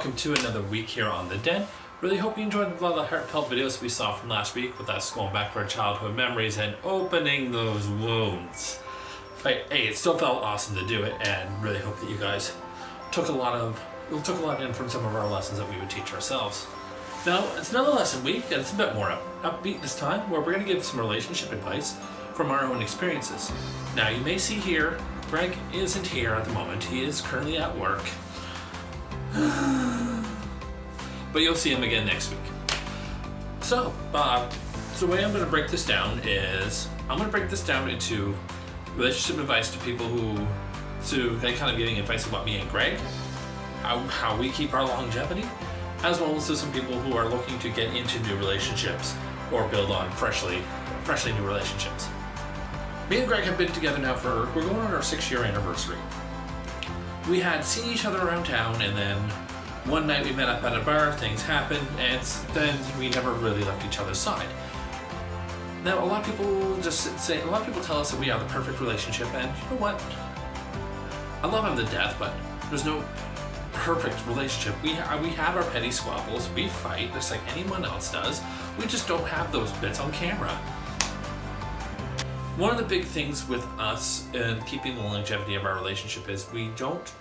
welcome to another week here on The Den. Really hope you enjoyed a lot of the heartfelt videos we saw from last week with us going back to our childhood memories and opening those wounds. Hey, it still felt awesome to do it, and really hope that you guys took a lot in from some of our lessons that we would teach ourselves. Now, it's another lesson week, and it's a bit more upbeat this time, where we're going to give some relationship advice from our own experiences. Now, you may see here, Greg isn't here at the moment. He is currently at work. But you'll see him again next week. So the way I'm going to break this down is, I'm going to break this down into relationship advice to people to kind of giving advice about me and Greg, how we keep our longevity, as well as to some people who are looking to get into new relationships or build on freshly new relationships. Me and Greg have been together now we're going on our 6-year anniversary. We had seen each other around town, and then one night we met up at a bar, things happened, and then we never really left each other's side. Now, a lot of people tell us that we are the perfect relationship, and you know what? I love him to death, but there's no perfect relationship. We have our petty squabbles, we fight just like anyone else does. We just don't have those bits on camera. One of the big things with us and keeping the longevity of our relationship is we don't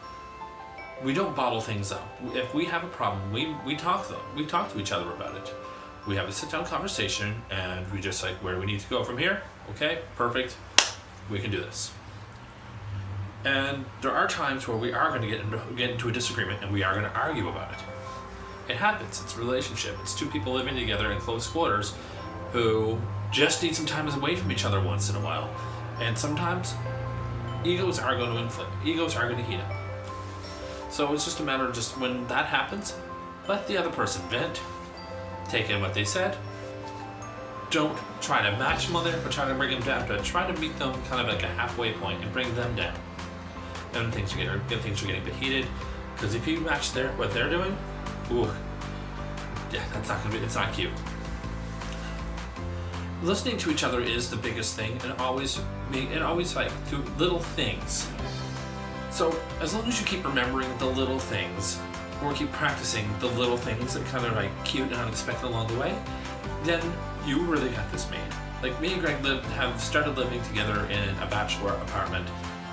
bottle things up. If we have a problem, we talk to each other about it. We have a sit-down conversation, and we just like, where do we need to go from here? Okay, perfect. We can do this. And there are times where we are going to get into a disagreement, and we are going to argue about it. It happens. It's a relationship. It's two people living together in close quarters who just need some time away from each other once in a while. And sometimes egos are going to inflate. Egos are going to heat up. So it's just a matter of just when that happens, let the other person vent, take in what they said. Don't try to match them on there, but try to bring them down. But try to meet them kind of like a halfway point and bring them down. Then things are getting a bit heated, because if you match what they're doing, ooh, yeah, it's not cute. Listening to each other is the biggest thing, and always like do little things. So as long as you keep remembering the little things, or keep practicing the little things that kind of like cute and unexpected along the way, then you really got this made. Like me and Greg have started living together in a bachelor apartment,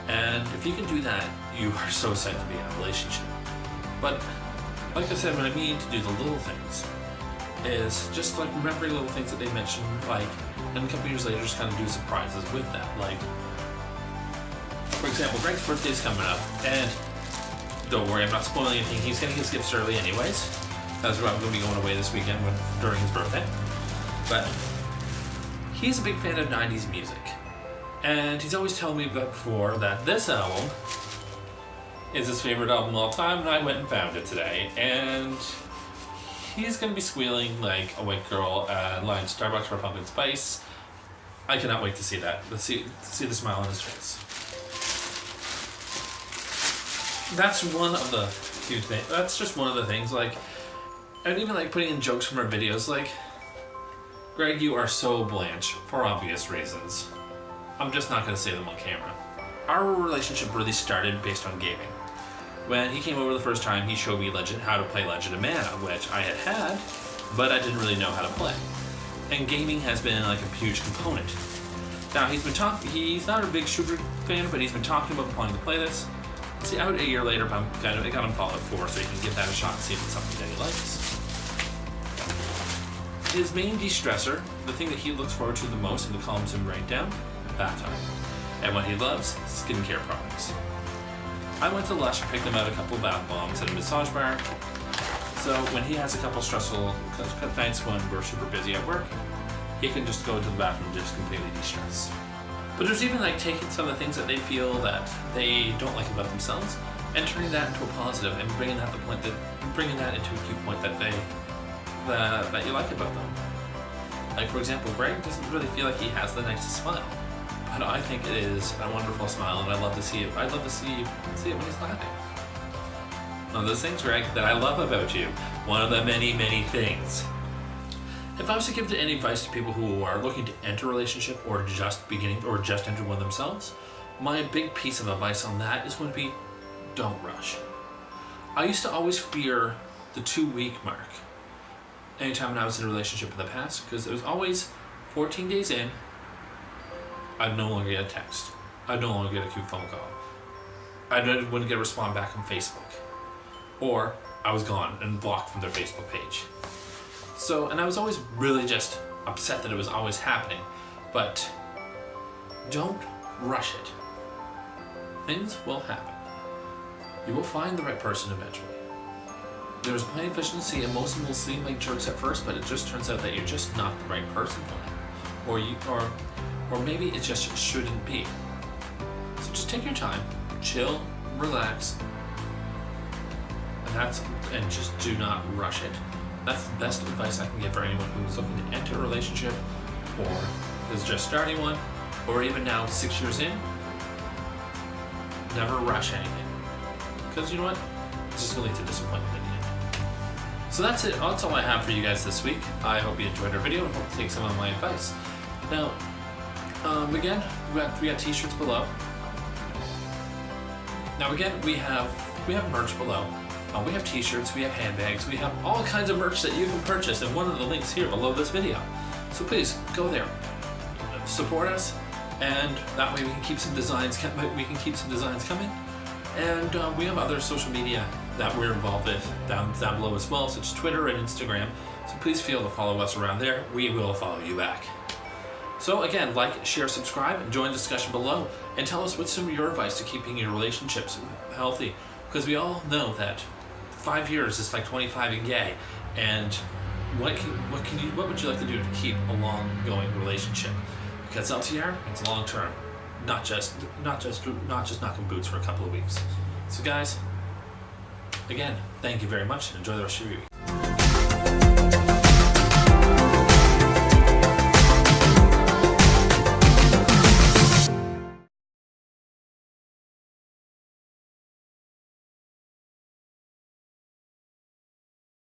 and if you can do that, you are so psyched to be in a relationship. But like I said, what I mean to do the little things is just like remembering little things that they mentioned, like, and a couple years later just kind of do surprises with that. Like, for example, Greg's birthday's coming up, and don't worry, I'm not spoiling anything. He's getting his gifts early anyways. That's why I'm going to be going away this weekend during his birthday. But he's a big fan of 90s music. And he's always telling me before that this album is his favorite album of all time, and I went and found it today. And he's going to be squealing like a white girl at line Starbucks for pumpkin spice. I cannot wait to see that. Let's see the smile on his face. That's one of the few things. That's just one of the things. Like, and even like putting in jokes from our videos. Like, Greg, you are so Blanche for obvious reasons. I'm just not going to say them on camera. Our relationship really started based on gaming. When he came over the first time, he showed me how to play Legend of Mana, which I had, but I didn't really know how to play. And gaming has been like a huge component. Now he's not a big shooter fan, but he's been talking about wanting to play this. See, out a year later, I got him Fallout 4, so he can give that a shot and see if it's something that he likes. His main de-stressor, the thing that he looks forward to the most and calms him right down, bath time. And what he loves, skincare products. I went to Lush and picked him out a couple of bath bombs at a massage bar. So when he has a couple stressful nights when we're super busy at work, he can just go to the bathroom and just completely de-stress. But there's even like taking some of the things that they feel that they don't like about themselves and turning that into a positive and bringing that into a cute point that you like about them. Like, for example, Greg doesn't really feel like he has the nicest smile, but I think it is a wonderful smile, and I love to see it. I love to see it when he's laughing. One of those things, Greg, that I love about you. One of the many, many things. If I was to give any advice to people who are looking to enter a relationship or just enter one themselves, my big piece of advice on that is going to be, don't rush. I used to always fear the 2-week mark. Anytime when I was in a relationship in the past, because it was always 14 days in, I'd no longer get a text. I'd no longer get a cute phone call. I wouldn't get a response back on Facebook. Or I was gone and blocked from their Facebook page. So, and I was always really just upset that it was always happening. But don't rush it. Things will happen. You will find the right person eventually. There's plenty of fish in the sea, and most of them will seem like jerks at first, but it just turns out that you're just not the right person for them. Or maybe it just shouldn't be. So just take your time, chill, relax, and just do not rush it. That's the best advice I can give for anyone who's looking to enter a relationship, or is just starting one, or even now 6 years in. Never rush anything, because you know what? It's just going to lead to disappointment in the end. So that's it. That's all I have for you guys this week. I hope you enjoyed our video and hope to take some of my advice. Now, again, we got t-shirts below. Now again, we have merch below. We have t-shirts, we have handbags, we have all kinds of merch that you can purchase in one of the links here below this video. So please go there, support us, and that way we can keep some designs coming. And we have other social media that we're involved with down below as well, such as Twitter and Instagram. So please feel to follow us around there. We will follow you back. So again, like, share, subscribe, and join the discussion below, and tell us what's some of your advice to keeping your relationships healthy, because we all know that 5 years is like 25 and gay, and what would you like to do to keep a long-going relationship? Because LTR, it's long term, not just knocking boots for a couple of weeks. So guys, again, thank you very much, and enjoy the rest of your week.